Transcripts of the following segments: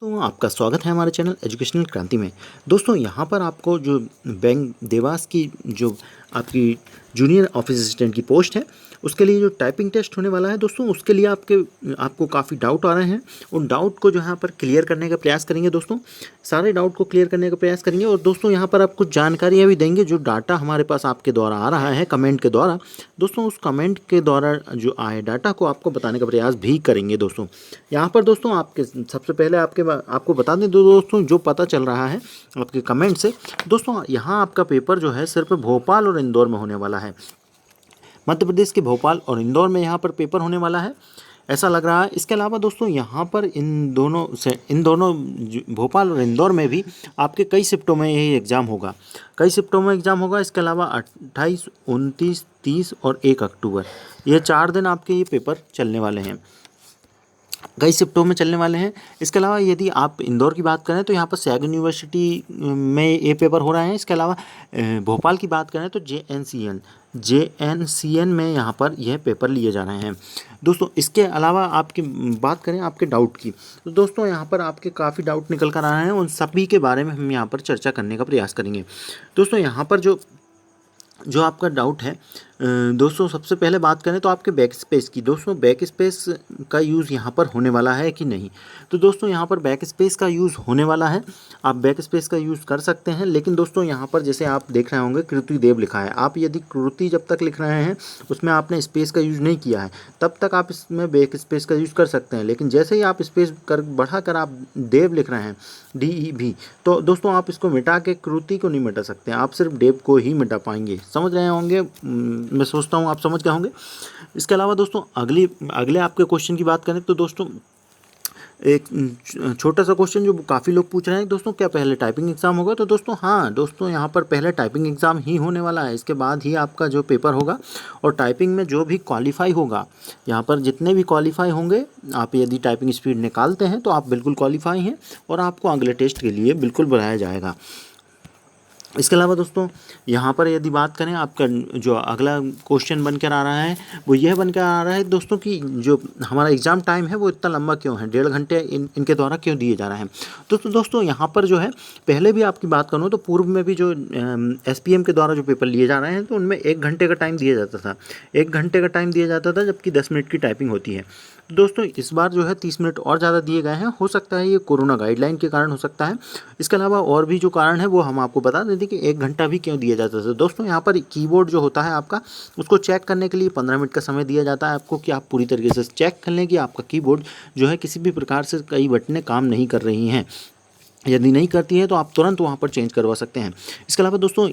तो आपका स्वागत है हमारे चैनल एजुकेशनल क्रांति में। दोस्तों यहाँ पर आपको जो बैंक देवास की जो आपकी जूनियर ऑफिस असिस्टेंट की पोस्ट है उसके लिए जो टाइपिंग टेस्ट होने वाला है दोस्तों, उसके लिए आपको काफ़ी डाउट आ रहे हैं। उन डाउट को जो यहाँ पर क्लियर करने का प्रयास करेंगे दोस्तों, सारे डाउट को क्लियर करने का प्रयास करेंगे। और दोस्तों यहाँ पर आप कुछ जानकारियाँ भी देंगे, जो डाटा हमारे पास आपके द्वारा आ रहा है कमेंट के द्वारा दोस्तों, उस कमेंट के द्वारा जो आए डाटा को आपको बताने का प्रयास भी करेंगे दोस्तों। यहाँ पर दोस्तों आपके सबसे पहले आपको बता दें दोस्तों, जो पता चल रहा है आपके कमेंट से दोस्तों, यहाँ आपका पेपर जो है सिर्फ भोपाल और इंदौर में होने वाला है। मध्य प्रदेश के भोपाल और इंदौर में यहाँ पर पेपर होने वाला है, ऐसा लग रहा है। इसके अलावा दोस्तों यहाँ पर इन दोनों भोपाल और इंदौर में भी आपके कई शिफ्टों में यही एग्ज़ाम होगा, इसके अलावा 28, 29, 30 और 1 अक्टूबर, ये 4 दिन आपके ये पेपर चलने वाले हैं, कई शिफ्टों में चलने वाले हैं। इसके अलावा यदि आप इंदौर की बात करें तो यहाँ पर सैग यूनिवर्सिटी में ये पेपर हो रहा है। इसके अलावा भोपाल की बात करें तो JNCN में यहाँ पर यह पेपर लिए जा रहे हैं दोस्तों। इसके अलावा आपकी बात करें आपके डाउट की, तो दोस्तों यहाँ पर आपके काफ़ी डाउट निकल कर आ रहे हैं, उन सभी के बारे में हम यहाँ पर चर्चा करने का प्रयास करेंगे दोस्तों। यहाँ पर जो आपका डाउट है दोस्तों, सबसे पहले बात करें तो आपके बैक स्पेस की। दोस्तों बैक स्पेस का यूज़ यहाँ पर होने वाला है कि नहीं, तो दोस्तों यहाँ पर बैक स्पेस का यूज़ होने वाला है, आप बैक स्पेस का यूज़ कर सकते हैं। लेकिन दोस्तों यहाँ पर जैसे आप देख रहे होंगे कृति देव लिखा है, आप यदि कृति जब तक लिख रहे हैं उसमें आपने स्पेस का यूज़ नहीं किया है, तब तक आप इसमें बैक स्पेस का यूज़ कर सकते हैं। लेकिन जैसे ही आप स्पेस बढ़ा कर आप देव लिख रहे हैं DEV, तो दोस्तों आप इसको मिटा के कृति को नहीं मिटा सकते, आप सिर्फ देव को ही मिटा पाएंगे। समझ रहे होंगे, मैं सोचता हूँ आप समझ गए होंगे। इसके अलावा दोस्तों अगले आपके क्वेश्चन की बात करें तो दोस्तों, एक छोटा सा क्वेश्चन जो काफ़ी लोग पूछ रहे हैं दोस्तों, क्या पहले टाइपिंग एग्ज़ाम होगा, तो दोस्तों हाँ दोस्तों, यहाँ पर पहले टाइपिंग एग्ज़ाम ही होने वाला है, इसके बाद ही आपका जो पेपर होगा। और टाइपिंग में जो भी क्वालिफाई होगा, यहाँ पर जितने भी क्वालिफाई होंगे, आप यदि टाइपिंग स्पीड निकालते हैं तो आप बिल्कुल क्वालिफाई हैं और आपको अगले टेस्ट के लिए बिल्कुल बुलाया जाएगा। इसके अलावा दोस्तों यहाँ पर यदि बात करें, आपका जो अगला क्वेश्चन बन कर आ रहा है वो यह बन कर आ रहा है दोस्तों कि जो हमारा एग्ज़ाम टाइम है वो इतना लंबा क्यों है, 1.5 घंटे इनके द्वारा क्यों दिए जा रहे हैं। दोस्तों यहाँ पर जो है, पहले भी आपकी बात करूँ तो पूर्व में भी जो SPM के द्वारा जो पेपर लिए जा रहे हैं तो उनमें 1 घंटे का टाइम दिया जाता था, 1 घंटे का टाइम दिया जाता था, जबकि 10 मिनट की टाइपिंग होती है। दोस्तों इस बार जो है 30 मिनट और ज़्यादा दिए गए हैं, हो सकता है ये कोरोना गाइडलाइन के कारण हो सकता है। इसके अलावा और भी जो कारण है वो हम आपको बता देते कि 1 घंटा भी क्यों दिया जाता है। दोस्तों यहाँ पर कीबोर्ड जो होता है आपका, उसको चेक करने के लिए 15 मिनट का समय दिया जाता है आपको, कि आप पूरी तरीके से चेक कर लें कि आपका कीबोर्ड जो है किसी भी प्रकार से कई बटनें काम नहीं कर रही हैं। यदि नहीं करती है तो आप तुरंत वहाँ पर चेंज करवा सकते हैं। इसके अलावा दोस्तों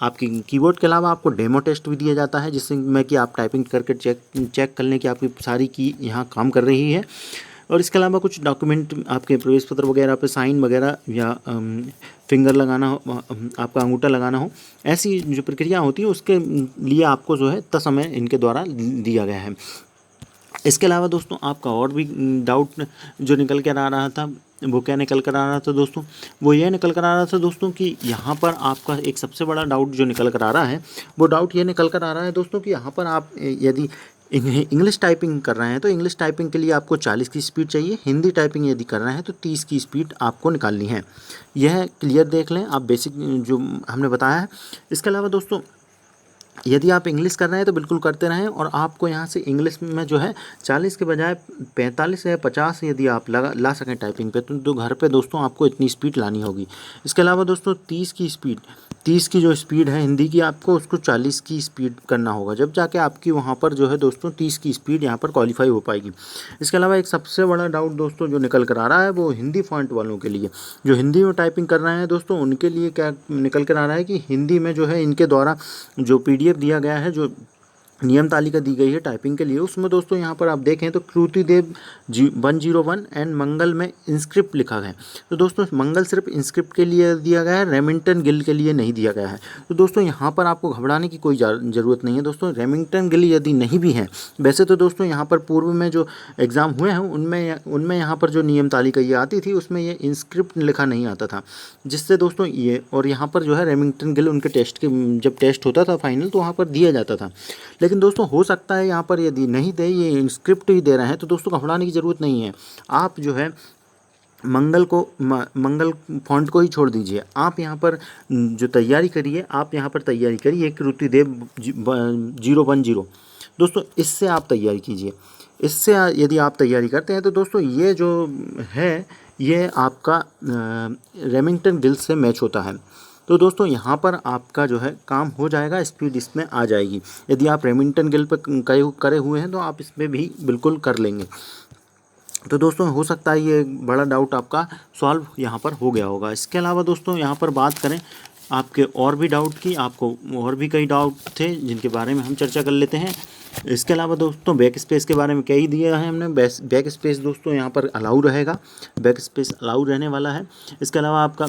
आपकी कीबोर्ड के अलावा आपको डेमो टेस्ट भी दिया जाता है, जिसमें कि आप टाइपिंग करके चेक कर लें कि आपकी सारी की यहाँ काम कर रही है। और इसके अलावा कुछ डॉक्यूमेंट, आपके प्रवेश पत्र वगैरह पे साइन वगैरह या फिंगर लगाना हो, आपका अंगूठा लगाना हो, ऐसी जो प्रक्रिया होती है उसके लिए आपको जो है इतना समय इनके द्वारा दिया गया है। इसके अलावा दोस्तों आपका और भी डाउट जो निकल कर आ रहा था, वो क्या निकल कर आ रहा था दोस्तों, वो ये निकल कर आ रहा था दोस्तों कि यहाँ पर आपका एक सबसे बड़ा डाउट जो निकल कर आ रहा है, वो डाउट ये निकल कर आ रहा है दोस्तों कि यहाँ पर आप यदि इंग्लिश टाइपिंग कर रहे हैं तो इंग्लिश टाइपिंग के लिए आपको 40 की स्पीड चाहिए, हिंदी टाइपिंग यदि कर रहे हैं तो 30 की स्पीड आपको निकालनी है। यह क्लियर देख लें आप, बेसिक जो हमने बताया है। इसके अलावा दोस्तों यदि आप इंग्लिश कर रहे हैं तो बिल्कुल करते रहें, और आपको यहाँ से इंग्लिश में जो है 40 के बजाय 45 या 50 यदि आप ला सकें टाइपिंग पे, तो घर पे दोस्तों आपको इतनी स्पीड लानी होगी। इसके अलावा दोस्तों 30 की जो स्पीड है हिंदी की, आपको उसको 40 की स्पीड करना होगा, जब जाके आपकी वहाँ पर जो है दोस्तों 30 की स्पीड यहाँ पर क्वालिफाई हो पाएगी। इसके अलावा एक सबसे बड़ा डाउट दोस्तों जो निकल कर आ रहा है, वो हिंदी फॉन्ट वालों के लिए, जो हिंदी में टाइपिंग कर रहे हैं दोस्तों, उनके लिए क्या निकल कर आ रहा है कि हिंदी में जो है इनके द्वारा जो PDF दिया गया है, जो नियम तालिका दी गई है टाइपिंग के लिए, उसमें दोस्तों यहाँ पर आप देखें तो कृति देव 101 एंड मंगल में इंस्क्रिप्ट लिखा गया है। तो दोस्तों मंगल सिर्फ इंस्क्रिप्ट के लिए दिया गया है, रेमिंगटन गिल के लिए नहीं दिया गया है। तो दोस्तों यहाँ पर आपको घबराने की कोई ज़रूरत नहीं है दोस्तों। रेमिंगटन गिल यदि नहीं भी है, वैसे तो दोस्तों यहाँ पर पूर्व में जो एग्ज़ाम हुए हैं उनमें यहाँ पर जो नियम तालिका ये आती थी उसमें ये इंस्क्रिप्ट लिखा नहीं आता था, जिससे दोस्तों ये, और यहाँ पर जो है रेमिंगटन गिल उनके टेस्ट के जब टेस्ट होता था फाइनल, तो वहाँ पर दिया जाता था। लेकिन दोस्तों हो सकता है यहाँ पर यदि नहीं दे, ये स्क्रिप्ट ही दे रहे हैं, तो दोस्तों घबराने की ज़रूरत नहीं है। आप जो है मंगल फॉन्ट को ही छोड़ दीजिए। आप यहाँ पर जो तैयारी करिए, आप यहाँ पर तैयारी करिए कृतिदेव 010। दोस्तों इससे आप तैयारी कीजिए। इससे यदि आप तैयारी करते हैं तो दोस्तों ये जो है ये आपका रेमिंगटन गिल से मैच होता है। तो दोस्तों यहाँ पर आपका जो है काम हो जाएगा, स्पीड इसमें आ जाएगी। यदि आप रेमिंगटन गिल पर करे हुए हैं तो आप इसमें भी बिल्कुल कर लेंगे। तो दोस्तों हो सकता है ये बड़ा डाउट आपका सॉल्व यहाँ पर हो गया होगा। इसके अलावा दोस्तों यहाँ पर बात करें आपके और भी डाउट की, आपको और भी कई डाउट थे जिनके बारे में हम चर्चा कर लेते हैं। इसके अलावा दोस्तों बैक स्पेस के बारे में कह ही दिया है हमने। बैक स्पेस दोस्तों यहाँ पर अलाउ रहेगा, बैक स्पेस अलाउ रहने वाला है। इसके अलावा आपका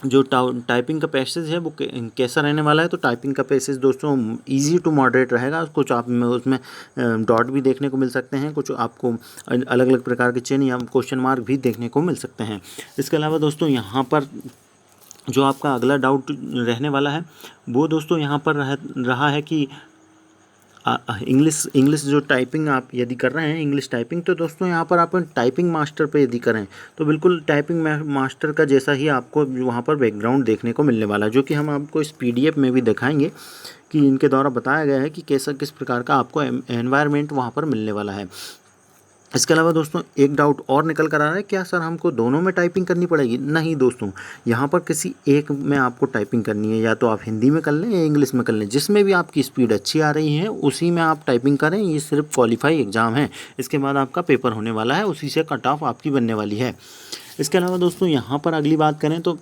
जो टाइपिंग का पैसेज है वो कैसा रहने वाला है, तो टाइपिंग का पैसेज दोस्तों इजी टू मॉडरेट रहेगा। कुछ आप उसमें डॉट भी देखने को मिल सकते हैं, कुछ आपको अलग अलग प्रकार के चिन्ह या क्वेश्चन मार्क भी देखने को मिल सकते हैं। इसके अलावा दोस्तों यहाँ पर जो आपका अगला डाउट रहने वाला है वो दोस्तों यहाँ पर रहा है कि इंग्लिश जो टाइपिंग आप यदि कर रहे हैं इंग्लिश टाइपिंग, तो दोस्तों यहाँ पर आप टाइपिंग मास्टर पे यदि करें तो बिल्कुल टाइपिंग मास्टर का जैसा ही आपको वहाँ पर बैकग्राउंड देखने को मिलने वाला है, जो कि हम आपको इस PDF में भी दिखाएंगे कि इनके द्वारा बताया गया है कि किस प्रकार का आपको एनवायरनमेंट वहाँ पर मिलने वाला है। इसके अलावा दोस्तों एक डाउट और निकल कर आ रहा है, क्या सर हमको दोनों में टाइपिंग करनी पड़ेगी? नहीं दोस्तों, यहाँ पर किसी एक में आपको टाइपिंग करनी है, या तो आप हिंदी में कर लें या इंग्लिश में कर लें, जिसमें भी आपकी स्पीड अच्छी आ रही है उसी में आप टाइपिंग करें। ये सिर्फ क्वालिफाई एग्ज़ाम है, इसके बाद आपका पेपर होने वाला है, उसी से कट ऑफ आपकी बनने वाली है। इसके अलावा दोस्तों यहाँ पर अगली बात करें तो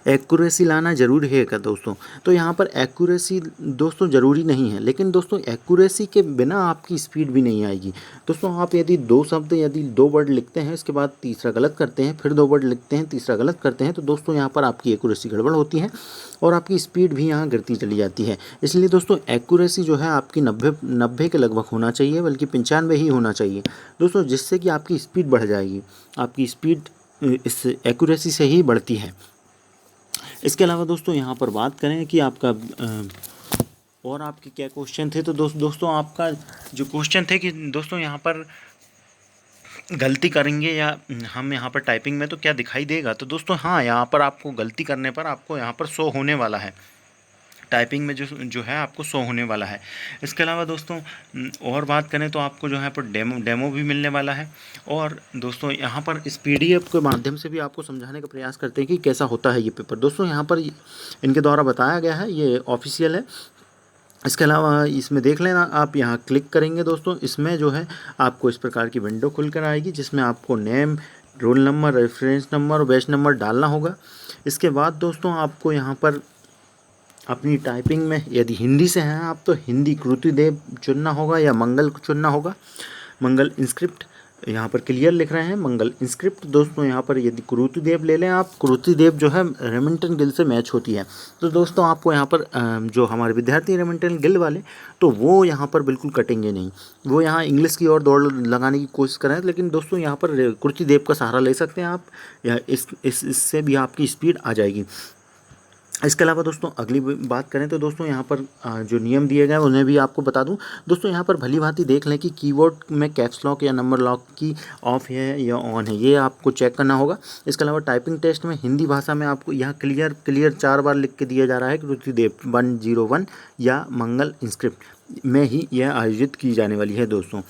एक्यूरेसी लाना ज़रूरी है क्या दोस्तों? तो यहाँ पर एक्यूरेसी दोस्तों ज़रूरी नहीं है, लेकिन दोस्तों एक्यूरेसी के बिना आपकी स्पीड भी नहीं आएगी। दोस्तों आप यदि दो वर्ड लिखते हैं, इसके बाद तीसरा गलत करते हैं, फिर 2 वर्ड लिखते हैं, तीसरा गलत करते हैं, तो दोस्तों यहाँ पर आपकी एक्यूरेसी गड़बड़ होती है और आपकी स्पीड भी यहाँ गिरती चली जाती है। इसलिए दोस्तों एक्यूरेसी जो है आपकी 90 के लगभग होना चाहिए, बल्कि 95 ही होना चाहिए दोस्तों, जिससे कि आपकी स्पीड बढ़ जाएगी। आपकी स्पीड इस एक्यूरेसी से ही बढ़ती है। इसके अलावा दोस्तों यहाँ पर बात करें कि आपका और आपके क्या क्वेश्चन थे, तो दोस्तों आपका जो क्वेश्चन थे कि दोस्तों यहाँ पर गलती करेंगे या हम यहाँ पर टाइपिंग में तो क्या दिखाई देगा, तो दोस्तों हाँ, यहाँ पर आपको गलती करने पर आपको यहाँ पर शो होने वाला है, टाइपिंग में जो है आपको शो होने वाला है। इसके अलावा दोस्तों और बात करें तो आपको जो है पर डेमो भी मिलने वाला है। और दोस्तों यहाँ पर इस PDF के माध्यम से भी आपको समझाने का प्रयास करते हैं कि कैसा होता है ये पेपर। दोस्तों यहाँ पर इनके द्वारा बताया गया है, ये ऑफिशियल है। इसके अलावा इसमें देख लेना, आप यहाँ क्लिक करेंगे दोस्तों, इसमें जो है आपको इस प्रकार की विंडो खुल कर आएगी, जिसमें आपको name, roll number, reference number और बैच नंबर डालना होगा। इसके बाद दोस्तों आपको यहाँ पर अपनी टाइपिंग में यदि हिंदी से हैं आप तो हिंदी कृतिदेव चुनना होगा या मंगल को चुनना होगा। मंगल इंस्क्रिप्ट यहाँ पर क्लियर लिख रहे हैं, मंगल इंस्क्रिप्ट। दोस्तों यहाँ पर यदि कृतिदेव ले लें आप, कृतिदेव जो है रेमिंगटन गिल से मैच होती है, तो दोस्तों आपको यहाँ पर जो हमारे विद्यार्थी रेमिंगटन गिल वाले, तो वो यहाँ पर बिल्कुल कटेंगे नहीं, वो यहाँ इंग्लिश की ओर दौड़ लगाने की कोशिश करें, लेकिन दोस्तों यहाँ पर कृतिदेव का सहारा ले सकते हैं आप, या इससे भी आपकी स्पीड आ जाएगी। इसके अलावा दोस्तों अगली बात करें तो दोस्तों यहाँ पर जो नियम दिए गए उन्हें भी आपको बता दूं। दोस्तों यहाँ पर भली भांति देख लें कि कीबोर्ड में कैप्स लॉक या नंबर लॉक की ऑफ है या ऑन है, ये आपको चेक करना होगा। इसके अलावा टाइपिंग टेस्ट में हिंदी भाषा में आपको यहाँ क्लियर 4 बार लिख के दिया जा रहा है कि कृतिदेव 101 या मंगल इंस्क्रिप्ट में ही यह आयोजित की जाने वाली है दोस्तों।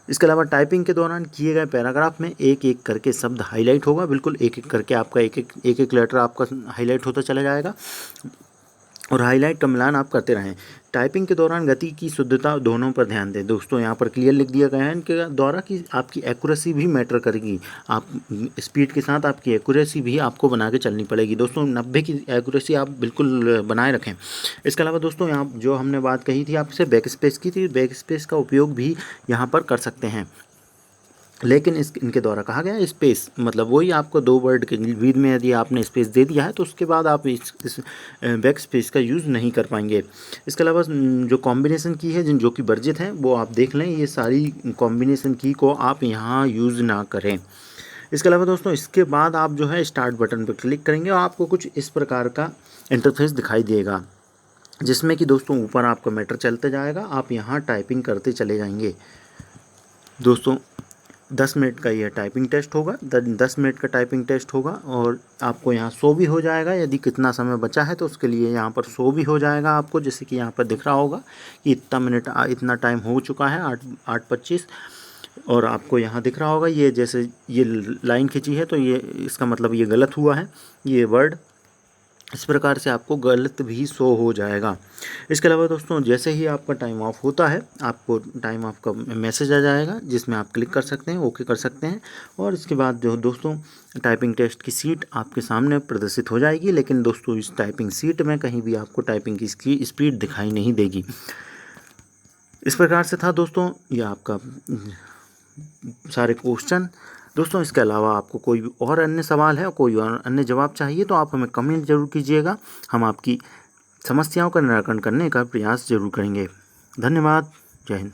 इसके अलावा टाइपिंग के दौरान किए गए पैराग्राफ में एक एक करके शब्द हाईलाइट होगा, बिल्कुल एक एक करके आपका एक एक लेटर आपका हाईलाइट होता चला जाएगा और हाईलाइट का मिलान आप करते रहें। टाइपिंग के दौरान गति की शुद्धता दोनों पर ध्यान दें दोस्तों। यहाँ पर क्लियर लिख दिया गया है इनके द्वारा कि आपकी एक्यूरेसी भी मैटर करेगी, आप स्पीड के साथ आपकी एक्यूरेसी भी आपको बना के चलनी पड़ेगी दोस्तों। 90 की एक्यूरेसी आप बिल्कुल बनाए रखें। इसके अलावा दोस्तों यहाँ जो हमने बात कही थी आपसे बैक स्पेस की थी, बैक स्पेस का उपयोग भी यहाँ पर कर सकते हैं, लेकिन इनके द्वारा कहा गया है स्पेस, मतलब वही आपको 2 वर्ड के बीच में यदि आपने स्पेस दे दिया है तो उसके बाद आप इस बैक स्पेस का यूज़ नहीं कर पाएंगे। इसके अलावा जो कॉम्बिनेशन की है जो कि वर्जित है वो आप देख लें, ये सारी कॉम्बिनेशन की को आप यहाँ यूज़ ना करें। इसके अलावा दोस्तों इसके बाद आप जो है स्टार्ट बटन पर क्लिक करेंगे और आपको कुछ इस प्रकार का इंटरफेस दिखाई देगा, जिसमें कि दोस्तों ऊपर आपका मैटर चलते जाएगा, आप यहाँ टाइपिंग करते चले जाएंगे दोस्तों। 10 मिनट का ये टाइपिंग टेस्ट होगा, 10 मिनट का टाइपिंग टेस्ट होगा। और आपको यहाँ शो भी हो जाएगा, यदि कितना समय बचा है तो उसके लिए यहाँ पर शो भी हो जाएगा आपको, जैसे कि यहाँ पर दिख रहा होगा कि इतना मिनट इतना टाइम हो चुका है, 8:25। और आपको यहाँ दिख रहा होगा ये, जैसे ये लाइन खींची है तो ये इसका मतलब ये गलत हुआ है ये वर्ड, इस प्रकार से आपको गलत भी शो हो जाएगा। इसके अलावा दोस्तों जैसे ही आपका टाइम ऑफ होता है, आपको टाइम ऑफ का मैसेज आ जाएगा जिसमें आप क्लिक कर सकते हैं, ओके कर सकते हैं। और इसके बाद जो दोस्तों टाइपिंग टेस्ट की सीट आपके सामने प्रदर्शित हो जाएगी। लेकिन दोस्तों इस टाइपिंग सीट में कहीं भी आपको टाइपिंग की स्पीड दिखाई नहीं देगी। इस प्रकार से था दोस्तों ये आपका सारे क्वेश्चन। दोस्तों इसके अलावा आपको कोई भी और अन्य सवाल है, कोई और अन्य जवाब चाहिए तो आप हमें कमेंट ज़रूर कीजिएगा। हम आपकी समस्याओं का निराकरण करने का प्रयास ज़रूर करेंगे। धन्यवाद। जय हिंद।